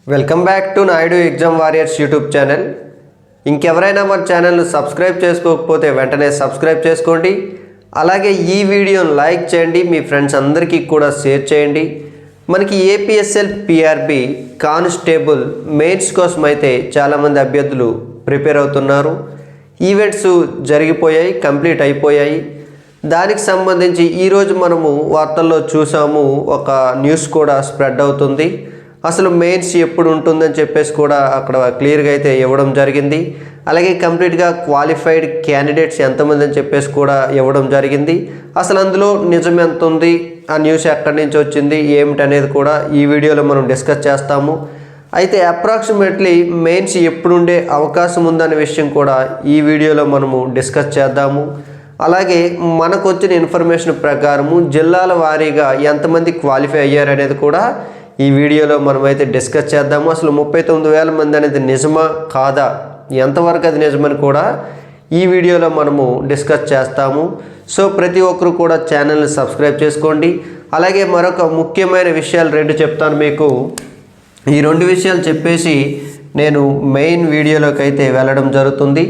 Welcome back to Naidu exam warriors YouTube channel. ఇంకెవరైనా మన ఛానల్ను సబ్స్క్రైబ్ చేసుకోకపోతే వెంటనే సబ్స్క్రైబ్ చేసుకోండి. అలాగే ఈ వీడియోను లైక్ చేయండి, మీ ఫ్రెండ్స్ అందరికీ కూడా షేర్ చేయండి. మనకి ఏపీఎస్ఎల్ పిఆర్బి కానిస్టేబుల్ మెయిన్స్ కోసం అయితే చాలామంది అభ్యర్థులు ప్రిపేర్ అవుతున్నారు. ఈవెంట్స్ జరిగిపోయాయి, కంప్లీట్ అయిపోయాయి. దానికి సంబంధించి ఈరోజు మనము వార్తల్లో చూసాము, ఒక న్యూస్ కూడా స్ప్రెడ్ అవుతుంది. అసలు మెయిన్స్ ఎప్పుడు ఉంటుందని చెప్పేసి కూడా అక్కడ క్లియర్గా అయితే ఇవ్వడం జరిగింది. అలాగే కంప్లీట్గా క్వాలిఫైడ్ క్యాండిడేట్స్ ఎంతమంది అని చెప్పేసి కూడా ఇవ్వడం జరిగింది. అసలు అందులో నిజం ఎంత ఉంది, ఆ న్యూస్ ఎక్కడి నుంచి వచ్చింది, ఏమిటనేది కూడా ఈ వీడియోలో మనం డిస్కస్ చేస్తాము. అయితే అప్రాక్సిమేట్లీ మెయిన్స్ ఎప్పుడు ఉండే అవకాశం ఉందనే విషయం కూడా ఈ వీడియోలో మనము డిస్కస్ చేద్దాము. అలాగే మనకు వచ్చిన ఇన్ఫర్మేషన్ ప్రకారము జిల్లాల వారీగా ఎంతమంది క్వాలిఫై అయ్యారనేది కూడా ఈ వీడియోలో మనమైతే డిస్కస్ చేద్దాము. అసలు 39,000 మంది అనేది నిజమా కాదా, ఎంతవరకు అది నిజమని కూడా ఈ వీడియోలో మనము డిస్కస్ చేస్తాము. సో ప్రతి ఒక్కరు కూడా ఛానల్ని సబ్స్క్రైబ్ చేసుకోండి. అలాగే మరొక ముఖ్యమైన విషయాలు 2 చెప్తాను మీకు. ఈ 2 విషయాలు చెప్పేసి నేను మెయిన్ వీడియోలోకి అయితే వెళ్ళడం జరుగుతుంది.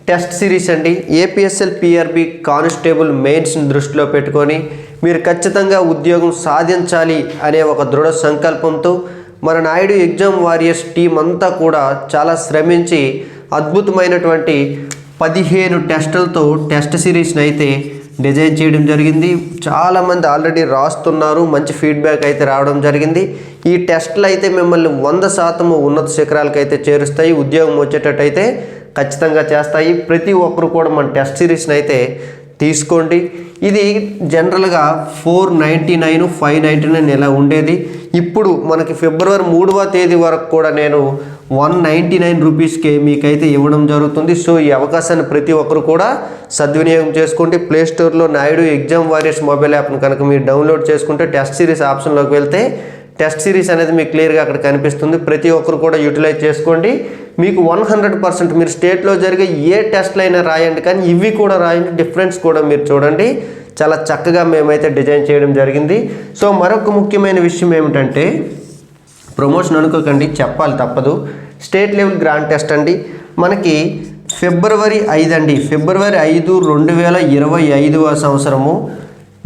టెస్ట్ సిరీస్ అండి, ఏపీఎస్ఎల్ పిఆర్బి కానిస్టేబుల్ మెయిన్స్ని దృష్టిలో పెట్టుకొని మీరు ఖచ్చితంగా ఉద్యోగం సాధించాలి అనే ఒక దృఢ సంకల్పంతో మన నాయుడు ఎగ్జామ్ వారియర్స్ టీం అంతా కూడా చాలా శ్రమించి అద్భుతమైనటువంటి 15 టెస్టులతో టెస్ట్ సిరీస్ని అయితే డిజైన్ చేయడం జరిగింది. చాలామంది ఆల్రెడీ రాస్తున్నారు, మంచి ఫీడ్బ్యాక్ అయితే రావడం జరిగింది. ఈ టెస్టులు అయితే మిమ్మల్ని 100% ఉన్నత శిఖరాలకు అయితే చేరుస్తాయి, ఉద్యోగం వచ్చేటట్టయితే ఖచ్చితంగా చేస్తాయి. ప్రతి ఒక్కరు కూడా మన టెస్ట్ సిరీస్ని అయితే తీసుకోండి. ఇది జనరల్గా 499, 599 ఇలా ఉండేది. ఇప్పుడు మనకి ఫిబ్రవరి 3వ తేదీ వరకు కూడా నేను 199 రూపీస్కే మీకైతే ఇవ్వడం జరుగుతుంది. సో ఈ అవకాశాన్ని ప్రతి ఒక్కరు కూడా సద్వినియోగం చేసుకోండి. ప్లేస్టోర్లో నాయుడు ఎగ్జామ్ వారియర్స్ మొబైల్ యాప్ను కనుక మీరు డౌన్లోడ్ చేసుకుంటే టెస్ట్ సిరీస్ ఆప్షన్లోకి వెళ్తే టెస్ట్ సిరీస్ అనేది మీకు క్లియర్గా అక్కడ కనిపిస్తుంది. ప్రతి ఒక్కరు కూడా యూటిలైజ్ చేసుకోండి. మీకు 100% మీరు స్టేట్లో జరిగే ఏ టెస్ట్లు అయినా రాయండి, కానీ ఇవి కూడా రాయండి, డిఫరెన్స్ కూడా మీరు చూడండి. చాలా చక్కగా మేమైతే డిజైన్ చేయడం జరిగింది. సో మరొక ముఖ్యమైన విషయం ఏమిటంటే, ప్రమోషన్ అనుకోకండి, చెప్పాలి తప్పదు. స్టేట్ లెవెల్ గ్రాండ్ టెస్ట్ అండి, మనకి ఫిబ్రవరి 5 అండి, ఫిబ్రవరి 5, 2025వ సంవత్సరము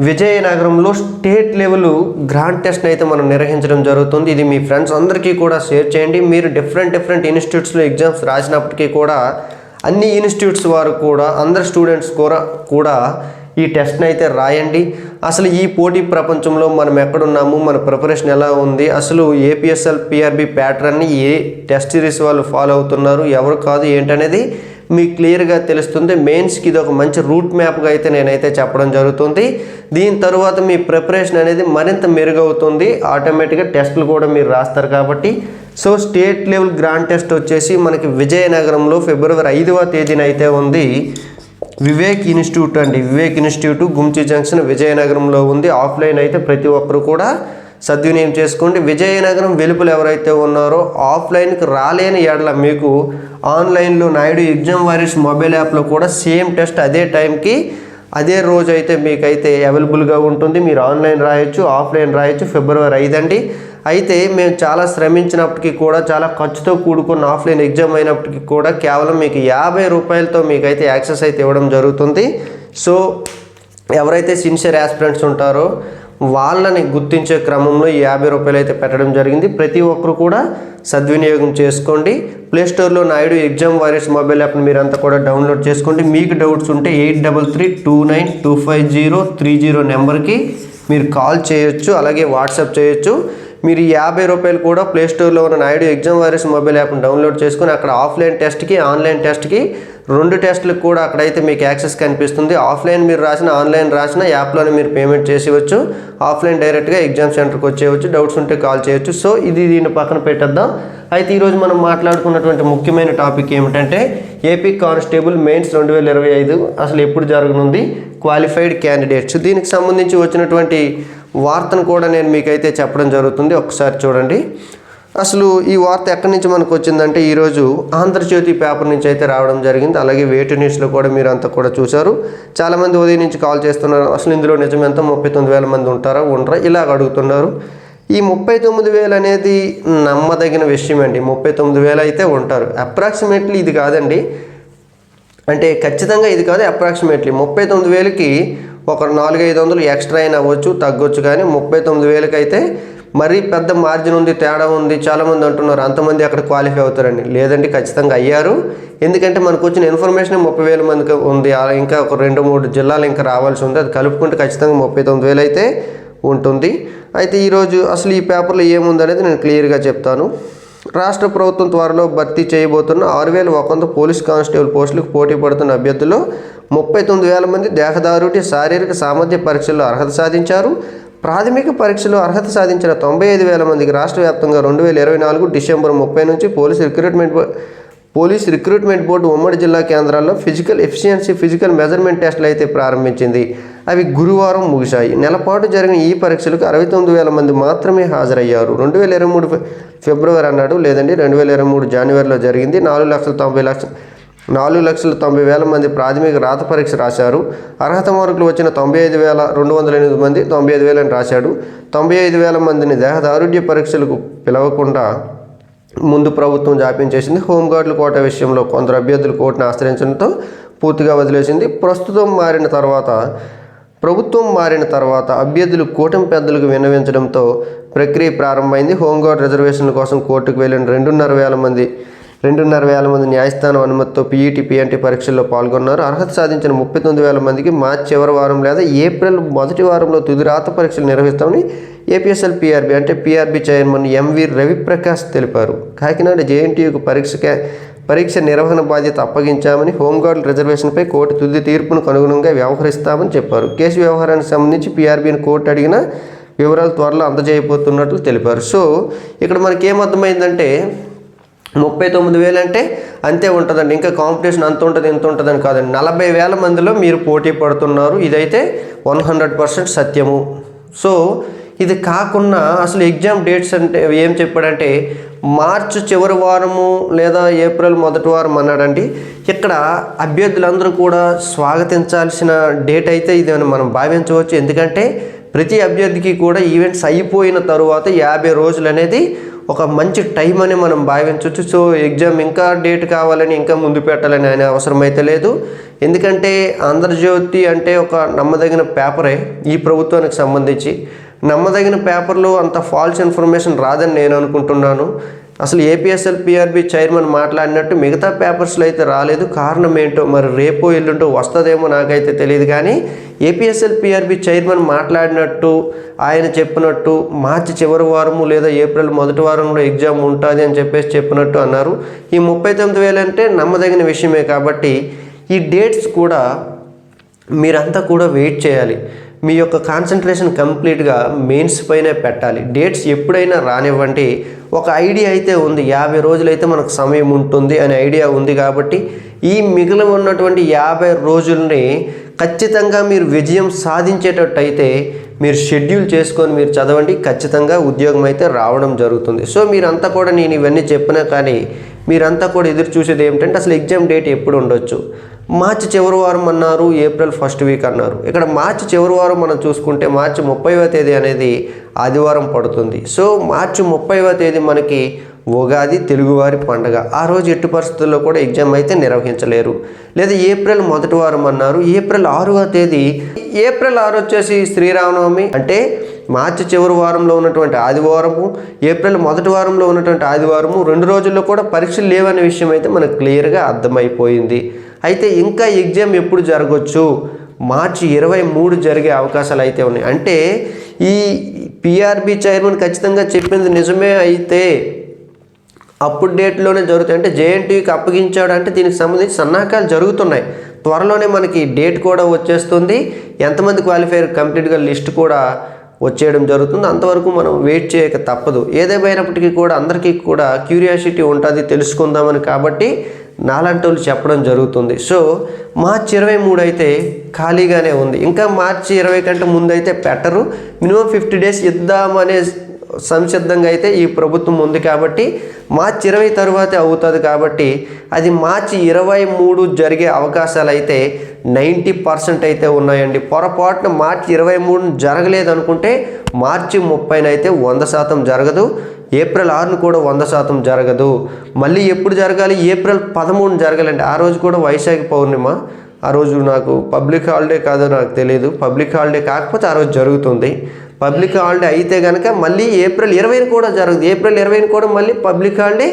విజయనగరంలో స్టేట్ లెవెల్ గ్రాండ్ టెస్ట్ని అయితే మనం నిర్వహించడం జరుగుతుంది. ఇది మీ ఫ్రెండ్స్ అందరికీ కూడా షేర్ చేయండి. మీరు డిఫరెంట్ ఇన్స్టిట్యూట్స్లో ఎగ్జామ్స్ రాసినప్పటికీ కూడా అన్ని ఇన్స్టిట్యూట్స్ వారు కూడా అందరు స్టూడెంట్స్ కూడా ఈ టెస్ట్ని అయితే రాయండి. అసలు ఈ పోటీ ప్రపంచంలో మనం ఎక్కడున్నాము, మన ప్రిపరేషన్ ఎలా ఉంది, అసలు ఏపీఎస్ఎల్ పిఆర్బి ప్యాటర్న్ని ఏ టెస్ట్ సిరీస్ వాళ్ళు ఫాలో అవుతున్నారు, ఎవరు కాదు ఏంటనేది మీకు క్లియర్గా తెలుస్తుంది. మెయిన్స్కి ఇది ఒక మంచి రూట్ మ్యాప్గా అయితే నేనైతే చెప్పడం జరుగుతుంది. దీని తర్వాత మీ ప్రిపరేషన్ అనేది మరింత మెరుగవుతుంది. ఆటోమేటిక్గా టెస్టులు కూడా మీరు రాస్తారు కాబట్టి. So state level grand test వచ్చేసి మనకి విజయనగరంలో ఫిబ్రవరి 5వ తేదీన అయితే ఉంది. వివేక్ ఇన్స్టిట్యూట్ అండి, వివేక్ ఇన్స్టిట్యూట్ గుంచి జంక్షన్ విజయనగరంలో ఉంది. ఆఫ్లైన్ అయితే ప్రతి ఒక్కరు కూడా సద్వినియోగం చేసుకోండి. విజయనగరం వెలుపల ఎవరైతే ఉన్నారో ఆఫ్లైన్కి రాలేని ఎడల మీకు ఆన్లైన్లో నాయుడు ఎగ్జామ్ వారియర్స్ మొబైల్ యాప్లో కూడా సేమ్ టెస్ట్ అదే టైంకి అదే రోజు అయితే మీకైతే అవైలబుల్గా ఉంటుంది. మీరు ఆన్లైన్ రాయొచ్చు, ఆఫ్లైన్ రాయొచ్చు. ఫిబ్రవరి 5 అండి. అయితే మేము చాలా శ్రమించినప్పటికీ కూడా, చాలా ఖర్చుతో కూడుకున్న ఆఫ్లైన్ ఎగ్జామ్ అయినప్పటికీ కూడా కేవలం మీకు 50 రూపాయలతో మీకైతే యాక్సెస్ అయితే ఇవ్వడం జరుగుతుంది. సో ఎవరైతే సిన్సియర్ యాస్పిరెంట్స్ ఉంటారో వాళ్ళని గుర్తించే క్రమంలో ఈ 50 రూపాయలు అయితే పెట్టడం జరిగింది. ప్రతి ఒక్కరు కూడా సద్వినియోగం చేసుకోండి. ప్లేస్టోర్లో నాయుడు ఎగ్జామ్ వారియర్స్ మొబైల్ యాప్ని మీరంతా కూడా డౌన్లోడ్ చేసుకోండి. మీకు డౌట్స్ ఉంటే 8332925030 నెంబర్కి మీరు కాల్ చేయొచ్చు, అలాగే వాట్సాప్ చేయొచ్చు. మీరు 50 రూపాయలు కూడా ప్లేస్టోర్లో ఉన్న నాయుడు ఎగ్జామ్ వారియర్స్ మొబైల్ యాప్ని డౌన్లోడ్ చేసుకుని అక్కడ ఆఫ్లైన్ టెస్ట్కి, ఆన్లైన్ టెస్ట్కి 2 టెస్టులకు కూడా అక్కడైతే మీకు యాక్సెస్ కనిపిస్తుంది. ఆఫ్లైన్ మీరు రాసిన, ఆన్లైన్ రాసిన యాప్లోనే మీరు పేమెంట్ చేసేవచ్చు. ఆఫ్లైన్ డైరెక్ట్గా ఎగ్జామ్ సెంటర్కి వచ్చేయచ్చు. డౌట్స్ ఉంటే కాల్ చేయొచ్చు. సో దీన్ని పక్కన పెట్టేద్దాం. అయితే ఈరోజు మనం మాట్లాడుకున్నటువంటి ముఖ్యమైన టాపిక్ ఏమిటంటే ఏపీ కానిస్టేబుల్ మెయిన్స్ 2025 అసలు ఎప్పుడు జరగనుంది, క్వాలిఫైడ్ క్యాండిడేట్స్. దీనికి సంబంధించి వచ్చినటువంటి వార్తను కూడా నేను మీకైతే చెప్పడం జరుగుతుంది. ఒకసారి చూడండి. అసలు ఈ వార్త ఎక్కడి నుంచి మనకు వచ్చిందంటే ఈరోజు ఆంధ్రజ్యోతి పేపర్ నుంచి అయితే రావడం జరిగింది. అలాగే వేటు న్యూస్లో కూడా మీరు అంతా కూడా చూశారు. చాలామంది ఉదయం నుంచి కాల్ చేస్తున్నారు, అసలు ఇందులో నిజం ఎంత, 39,000 మంది ఉంటారా ఉండరా ఇలాగ అడుగుతున్నారు. ఈ 39,000 అనేది నమ్మదగిన విషయం అండి. 39,000 అయితే ఉంటారు. అప్రాక్సిమేట్లీ ఇది కాదండి, అంటే ఖచ్చితంగా ఇది కాదు, అప్రాక్సిమేట్లీ 39,000కి ఒక 400-500 ఎక్స్ట్రా అయినా అవ్వచ్చు, తగ్గొచ్చు. కానీ 39,000కి అయితే మరీ పెద్ద మార్జిన్ ఉంది, తేడా ఉంది. చాలామంది అంటున్నారు అంతమంది అక్కడ క్వాలిఫై అవుతారండి. లేదండి, ఖచ్చితంగా అయ్యారు. ఎందుకంటే మనకు వచ్చిన ఇన్ఫర్మేషన్ 30,000 మందికి ఉంది. ఇంకా ఒక 2-3 జిల్లాలు ఇంకా రావాల్సి ఉంది. అది కలుపుకుంటే ఖచ్చితంగా 39,000 అయితే ఉంటుంది. అయితే ఈరోజు అసలు ఈ పేపర్లో ఏముందనేది నేను క్లియర్గా చెప్తాను. రాష్ట్ర ప్రభుత్వం త్వరలో భర్తీ చేయబోతున్న 6,100 పోలీస్ కానిస్టేబుల్ పోస్టులకు పోటీ పడుతున్న అభ్యర్థుల్లో 39,000 మంది దేహదారుడి శారీరక సామర్థ్య పరీక్షల్లో అర్హత సాధించారు. ప్రాథమిక పరీక్షలో అర్హత సాధించిన 95,000 మందికి రాష్ట్ర వ్యాప్తంగా 2024 డిసెంబర్ 30 నుంచి పోలీస్ రిక్రూట్మెంట్ బోర్డు ఉమ్మడి జిల్లా కేంద్రాల్లో ఫిజికల్ ఎఫిషియన్సీ, ఫిజికల్ మెజర్మెంట్ టెస్టులు అయితే ప్రారంభించింది. అవి గురువారం ముగిశాయి. నెలపాటు జరిగిన ఈ పరీక్షలకు 69,000 మంది మాత్రమే హాజరయ్యారు. 2023 ఫిబ్రవరి అన్నాడు, లేదండి 2023 జనవరిలో జరిగింది. 4,90,000 మంది ప్రాథమిక రాత పరీక్ష రాశారు. అర్హత మార్కులు వచ్చిన 95,208 మంది 95,000 అని రాశాడు. 95,000 మందిని దేహదారుఢ్య పరీక్షలకు పిలవకుండా ముందు ప్రభుత్వం జాప్యం చేసింది. హోంగార్డుల కోట విషయంలో కొందరు అభ్యర్థులు కోర్టును ఆశ్రయించడంతో పూర్తిగా వదిలేసింది. ప్రభుత్వం మారిన తర్వాత అభ్యర్థులు కూటమి పెద్దలకు విన్నవించడంతో ప్రక్రియ ప్రారంభమైంది. హోంగార్డు రిజర్వేషన్ల కోసం కోర్టుకు వెళ్లిన 2,500 మంది న్యాయస్థానం అనుమతితో పీఈటీ, పీఎన్టీ పరీక్షల్లో పాల్గొన్నారు. అర్హత సాధించిన 39,000 మందికి మార్చి చివరి వారం లేదా ఏప్రిల్ మొదటి వారంలో తుది రాత పరీక్షలు నిర్వహిస్తామని ఏపీఎస్ఎల్ పీఆర్బీ అంటే పీఆర్బీ చైర్మన్ ఎంవి రవిప్రకాష్ తెలిపారు. కాకినాడ జేఎన్టీయూకు పరీక్ష నిర్వహణ బాధ్యత అప్పగించామని, హోంగార్డుల రిజర్వేషన్పై కోర్టు తుది తీర్పునకు అనుగుణంగా వ్యవహరిస్తామని చెప్పారు. కేసు వ్యవహారానికి సంబంధించి పీఆర్బీని కోర్టు అడిగిన వివరాలు త్వరలో అందజేయబోతున్నట్లు తెలిపారు. సో ఇక్కడ మనకి ఏమర్థమైందంటే 39,000 అంటే అంతే ఉంటుందండి. ఇంకా కాంపిటీషన్ అంత ఉంటుంది ఇంత ఉంటుందని కాదండి. 40,000 మందిలో మీరు పోటీ పడుతున్నారు. ఇదైతే 100% సత్యము. సో ఇది కాకుండా అసలు ఎగ్జామ్ డేట్స్ అంటే ఏం చెప్పాడంటే మార్చి చివరి వారము లేదా ఏప్రిల్ మొదటి వారం అన్నాడండి. ఇక్కడ అభ్యర్థులందరూ కూడా స్వాగతించాల్సిన డేట్ అయితే ఇది అని మనం భావించవచ్చు. ఎందుకంటే ప్రతి అభ్యర్థికి కూడా ఈవెంట్స్ అయిపోయిన తరువాత 50 రోజులు అనేది ఒక మంచి టైం అని మనం భావించవచ్చు. సో ఎగ్జామ్ ఇంకా డేట్ కావాలని ఇంకా ముందు పెట్టాలని అనే అవసరం అయితే లేదు. ఎందుకంటే ఆంధ్రజ్యోతి అంటే ఒక నమ్మదగిన పేపరే ఈ ప్రభుత్వానికి సంబంధించి. నమ్మదగిన పేపర్లో అంత ఫాల్స్ ఇన్ఫర్మేషన్ రాదని నేను అనుకుంటున్నాను. అసలు ఏపీఎస్ఎల్ పీఆర్బీ చైర్మన్ మాట్లాడినట్టు మిగతా పేపర్స్లో అయితే రాలేదు. కారణం ఏంటో మరి రేపో ఎల్లుంటో వస్తుందేమో నాకైతే తెలియదు. కానీ ఏపీఎస్ఎల్ పీఆర్బీ చైర్మన్ మాట్లాడినట్టు ఆయన చెప్పినట్టు మార్చి చివరి వారము లేదా ఏప్రిల్ మొదటి వారంలో ఎగ్జామ్ ఉంటుంది అని చెప్పినట్టు అన్నారు. ఈ 39,000 అంటే నమ్మదగిన విషయమే. కాబట్టి ఈ డేట్స్ కూడా మీరంతా కూడా వెయిట్ చేయాలి. మీ యొక్క కాన్సన్ట్రేషన్ కంప్లీట్గా మెయిన్స్ పైనే పెట్టాలి. డేట్స్ ఎప్పుడైనా రానివ్వండి. ఒక ఐడియా అయితే ఉంది, 50 రోజులైతే మనకు సమయం ఉంటుంది అనే ఐడియా ఉంది. కాబట్టి ఈ మిగిలి ఉన్నటువంటి 50 రోజుల్ని ఖచ్చితంగా మీరు విజయం సాధించేటట్టు అయితే మీరు షెడ్యూల్ చేసుకొని మీరు చదవండి. ఖచ్చితంగా ఉద్యోగం అయితే రావడం జరుగుతుంది. సో మీరంతా కూడా నేను ఇవన్నీ చెప్పినా కానీ మీరంతా కూడా ఎదురు చూసేది ఏమిటంటే అసలు ఎగ్జామ్ డేట్ ఎప్పుడు ఉండొచ్చు. మార్చి చివరి వారం అన్నారు, ఏప్రిల్ ఫస్ట్ వీక్ అన్నారు. ఇక్కడ మార్చి చివరి వారం మనం చూసుకుంటే మార్చి 30వ తేదీ అనేది ఆదివారం పడుతుంది. సో మార్చి 30వ తేదీ మనకి ఉగాది, తెలుగువారి పండుగ. ఆ రోజు ఎట్టి పరిస్థితుల్లో కూడా ఎగ్జామ్ అయితే నిర్వహించలేరు. లేదా ఏప్రిల్ మొదటి వారం అన్నారు, ఏప్రిల్ 6వ తేదీ. ఏప్రిల్ 6 వచ్చేసి శ్రీరామనవమి. అంటే మార్చి చివరి వారంలో ఉన్నటువంటి ఆదివారము, ఏప్రిల్ మొదటి వారంలో ఉన్నటువంటి ఆదివారము 2 రోజుల్లో కూడా పరీక్షలు లేవనే విషయం అయితే మనకు క్లియర్గా అర్థమైపోయింది. అయితే ఇంకా ఎగ్జామ్ ఎప్పుడు జరగవచ్చు? మార్చి 23 జరిగే అవకాశాలు అయితే ఉన్నాయి. అంటే ఈ పీఆర్బీ చైర్మన్ ఖచ్చితంగా చెప్పింది నిజమే అయితే అప్పుడు డేట్లోనే జరుగుతాయి. అంటే జేఎన్టీయూకి అప్పగించాడు అంటే దీనికి సంబంధించి సన్నాహాలు జరుగుతున్నాయి. త్వరలోనే మనకి డేట్ కూడా వచ్చేస్తుంది. ఎంతమంది క్వాలిఫైర్ కంప్లీట్గా లిస్ట్ కూడా వచ్చేయడం జరుగుతుంది. అంతవరకు మనం వెయిట్ చేయక తప్పదు. ఏదేమైనప్పటికీ కూడా అందరికీ కూడా క్యూరియాసిటీ ఉంటుంది తెలుసుకుందామని. కాబట్టి నాలాంటి వాళ్ళు చెప్పడం జరుగుతుంది. సో మార్చి 23 అయితే ఖాళీగానే ఉంది. ఇంకా మార్చి 20 కంటే ముందు అయితే పెట్టరు. మినిమం 50 డేస్ ఇద్దామనే సంసిద్ధంగా అయితే ఈ ప్రభుత్వం ఉంది. కాబట్టి మార్చి 20 తరువాతే అవుతుంది. కాబట్టి అది మార్చి 23 జరిగే అవకాశాలు అయితే 90% అయితే ఉన్నాయండి. పొరపాటున మార్చి 23 జరగలేదు అనుకుంటే మార్చి 30న అయితే 100% జరగదు, ఏప్రిల్ 6ను కూడా 100% జరగదు. మళ్ళీ ఎప్పుడు జరగాలి? ఏప్రిల్ 13 జరగాలండి. ఆ రోజు కూడా వైశాఖ పౌర్ణిమ. ఆ రోజు నాకు పబ్లిక్ హాలిడే కాదో నాకు తెలియదు. పబ్లిక్ హాలిడే కాకపోతే ఆ రోజు జరుగుతుంది. పబ్లిక్ హాలిడే అయితే కనుక మళ్ళీ ఏప్రిల్ 20న కూడా జరగదు. ఏప్రిల్ 20న కూడా మళ్ళీ పబ్లిక్ హాలిడే,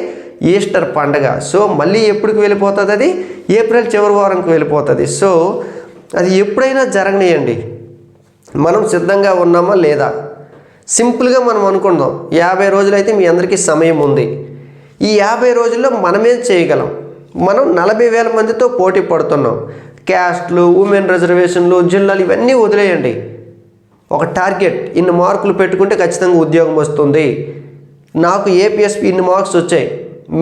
ఈస్టర్ పండగ. సో మళ్ళీ ఎప్పటికి వెళ్ళిపోతుంది? అది ఏప్రిల్ చివరి వారంకి వెళ్ళిపోతుంది. సో అది ఎప్పుడైనా జరగనియండి, మనం సిద్ధంగా ఉన్నామా లేదా? సింపుల్గా మనం అనుకుందాం, 50 రోజులైతే మీ అందరికీ సమయం ఉంది. ఈ 50 రోజుల్లో మనమేం చేయగలం? మనం 40,000 మందితో పోటీ పడుతున్నాం. క్యాస్ట్లు, ఉమెన్ రిజర్వేషన్లు, జిల్లాలు ఇవన్నీ వదిలేయండి. ఒక టార్గెట్, ఇన్ని మార్కులు పెట్టుకుంటే ఖచ్చితంగా ఉద్యోగం వస్తుంది. నాకు ఏపీఎస్పీ ఇన్ని మార్క్స్ వచ్చాయి,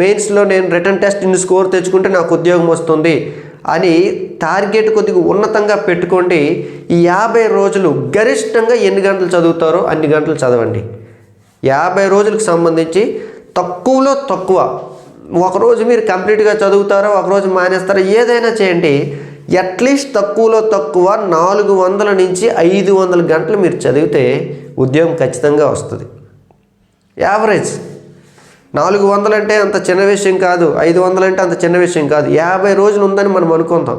మెయిన్స్లో నేను రిటర్న్ టెస్ట్ ఇన్ని స్కోర్ తెచ్చుకుంటే నాకు ఉద్యోగం వస్తుంది అని టార్గెట్ కొద్దిగా ఉన్నతంగా పెట్టుకోండి. ఈ 50 రోజులు గరిష్టంగా ఎన్ని గంటలు చదువుతారో అన్ని గంటలు చదవండి. 50 రోజులకు సంబంధించి తక్కువలో తక్కువ, ఒకరోజు మీరు కంప్లీట్గా చదువుతారో, ఒకరోజు మానేస్తారో, ఏదైనా చేయండి. అట్లీస్ట్ తక్కువలో తక్కువ 400 నుంచి 500 గంటలు మీరు చదివితే ఉద్యోగం ఖచ్చితంగా వస్తుంది. యావరేజ్ 400 అంటే అంత చిన్న విషయం కాదు, 500 అంటే అంత చిన్న విషయం కాదు. 50 రోజులు ఉందని మనం అనుకుందాం.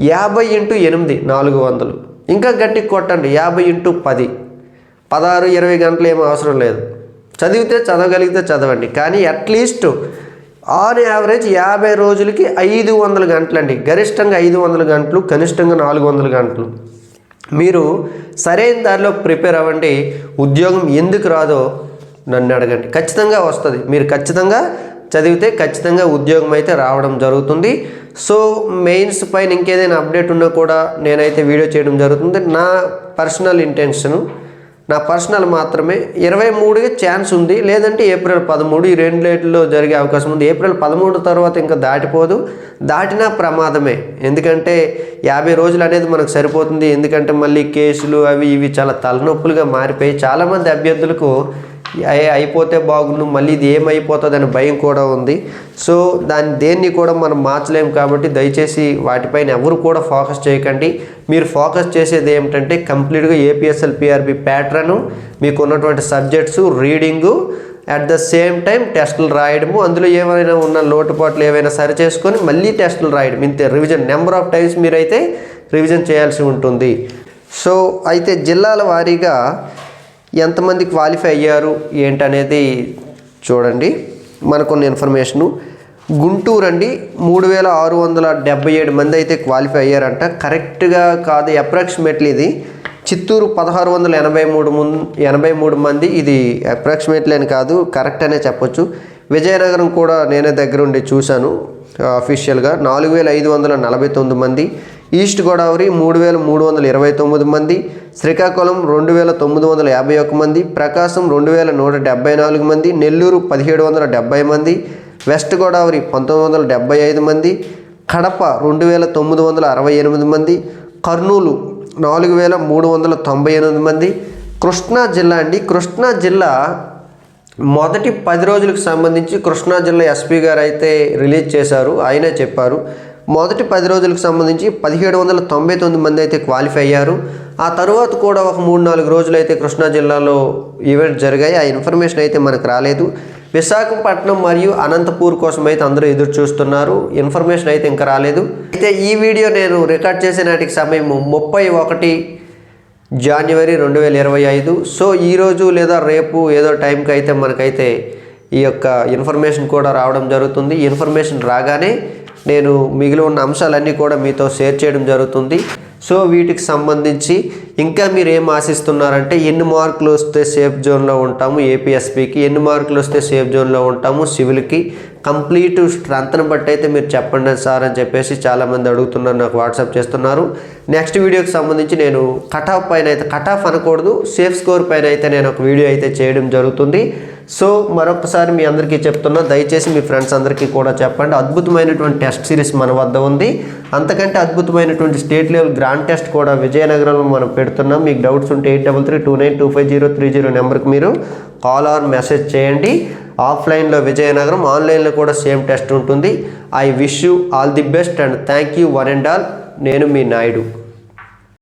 50 × 8 400, ఇంకా గట్టికి కొట్టండి 50 × 10 16, 20 గంటలు ఏమీ అవసరం లేదు. చదివితే చదవగలిగితే చదవండి, కానీ అట్లీస్ట్ ఆన్ యావరేజ్ 50 రోజులకి 500 గంటలండి. గరిష్టంగా 500 గంటలు, కనిష్టంగా 400 గంటలు. మీరు సరైన దారిలో ప్రిపేర్ అవ్వండి. ఉద్యోగం ఎందుకు రాదో నన్ను అడగండి, ఖచ్చితంగా వస్తుంది. మీరు ఖచ్చితంగా చదివితే ఖచ్చితంగా ఉద్యోగం అయితే రావడం జరుగుతుంది. సో మెయిన్స్ పైన ఇంకేదైనా అప్డేట్ ఉన్నా కూడా నేనైతే వీడియో చేయడం జరుగుతుంది. నా పర్సనల్ ఇంటెన్షను, నా పర్సనల్ మాత్రమే. 23కి ఛాన్స్ ఉంది, లేదంటే ఏప్రిల్ 13, ఈ 2 డేట్లో జరిగే అవకాశం ఉంది. ఏప్రిల్ 13 తర్వాత ఇంకా దాటిపోదు, దాటినా ప్రమాదమే. ఎందుకంటే 50 రోజులు అనేది మనకు సరిపోతుంది. ఎందుకంటే మళ్ళీ కేసులు అవి ఇవి చాలా తలనొప్పులుగా మారిపోయి చాలామంది అభ్యర్థులకు అయిపోతే బాగుండు, మళ్ళీ ఇది ఏమైపోతుంది అని భయం కూడా ఉంది. సో దేన్ని కూడా మనం మార్చలేము. కాబట్టి దయచేసి వాటిపైన ఎవరు కూడా ఫోకస్ చేయకండి. మీరు ఫోకస్ చేసేది ఏమిటంటే కంప్లీట్గా ఏపీఎస్ఎల్ పిఆర్బి ప్యాటర్ను, మీకు ఉన్నటువంటి subjects, reading, at the same time టెస్టులు రాయడము, అందులో ఏమైనా ఉన్న లోటుపాట్లు ఏవైనా సరి చేసుకొని మళ్ళీ టెస్టులు రాయడం, ఇంతే. రివిజన్ నెంబర్ ఆఫ్ టైమ్స్ మీరైతే రివిజన్ చేయాల్సి ఉంటుంది. సో అయితే జిల్లాల వారీగా ఎంతమంది క్వాలిఫై అయ్యారు ఏంటనేది చూడండి. మనకున్న ఇన్ఫర్మేషను గుంటూరు అండి 3677 మంది అయితే క్వాలిఫై అయ్యారంట. కరెక్ట్గా కాదు, అప్రాక్సిమేట్లీ ఇది. చిత్తూరు 1683 మంది, ఇది అప్రాక్సిమేట్లీ అని కాదు, కరెక్ట్ అనే చెప్పొచ్చు. విజయనగరం కూడా నేనే దగ్గరుండి చూశాను అఫీషియల్గా 4549 మంది. ఈస్ట్ గోదావరి 3329 మంది, శ్రీకాకుళం 2951 మంది, ప్రకాశం 2174 మంది, నెల్లూరు 1770 మంది, వెస్ట్ గోదావరి 1975 మంది, కడప 2968 మంది, కర్నూలు 4398 మంది. కృష్ణా జిల్లా అండి, కృష్ణా జిల్లా మొదటి 10 రోజులకు సంబంధించి కృష్ణా జిల్లా ఎస్పీ గారు అయితే రిలీజ్ చేశారు. ఆయనే చెప్పారు, మొదటి 10 రోజులకు సంబంధించి 1799 మంది అయితే క్వాలిఫై అయ్యారు. ఆ తర్వాత కూడా ఒక 3-4 రోజులు అయితే కృష్ణా జిల్లాలో ఈవెంట్ జరిగాయి. ఆ ఇన్ఫర్మేషన్ అయితే మనకు రాలేదు. విశాఖపట్నం మరియు అనంతపూర్ కోసం అయితే అందరూ ఎదురు చూస్తున్నారు. ఇన్ఫర్మేషన్ అయితే ఇంకా రాలేదు. అయితే ఈ వీడియో నేను రికార్డ్ చేసే నాటికి సమయం 31 జనవరి 2025. సో ఈరోజు లేదా రేపు ఏదో టైంకి అయితే మనకైతే ఈ యొక్క ఇన్ఫర్మేషన్ కూడా రావడం జరుగుతుంది. ఇన్ఫర్మేషన్ రాగానే నేను మిగిలి ఉన్న అంశాలన్నీ కూడా మీతో షేర్ చేయడం జరుగుతుంది. సో వీటికి సంబంధించి ఇంకా మీరు ఏం ఆశిస్తున్నారంటే, ఎన్ని మార్కులు వస్తే సేఫ్ జోన్లో ఉంటాము ఏపీఎస్పీకి, ఎన్ని మార్కులు వస్తే సేఫ్ జోన్లో ఉంటాము సివిల్కి, కంప్లీట్ స్ట్రెంత్ని బట్టి అయితే మీరు చెప్పండి సార్ అని చెప్పేసి చాలామంది అడుగుతున్నారు, నాకు వాట్సాప్ చేస్తున్నారు. నెక్స్ట్ వీడియోకి సంబంధించి నేను కటాఫ్ పైన అయితే, కటాఫ్ అనకూడదు, సేఫ్ స్కోర్ పైన అయితే నేను ఒక వీడియో అయితే చేయడం జరుగుతుంది. సో మరొకసారి మీ అందరికీ చెప్తున్నా, దయచేసి మీ ఫ్రెండ్స్ అందరికీ కూడా చెప్పండి. అద్భుతమైనటువంటి టెస్ట్ సిరీస్ మన వద్ద ఉంది. అంతకంటే అద్భుతమైనటువంటి స్టేట్ లెవెల్ గ్రాండ్ టెస్ట్ కూడా విజయనగరంలో మనం పెడుతున్నాం. మీకు డౌట్స్ ఉంటే 8332925030 నెంబర్కి మీరు కాల్ ఆర్ మెసేజ్ చేయండి. ఆఫ్లైన్లో విజయనగరం, ఆన్లైన్లో కూడా సేమ్ టెస్ట్ ఉంటుంది. I wish you all the best and thank you one and all. నేను మీ నాయుడు.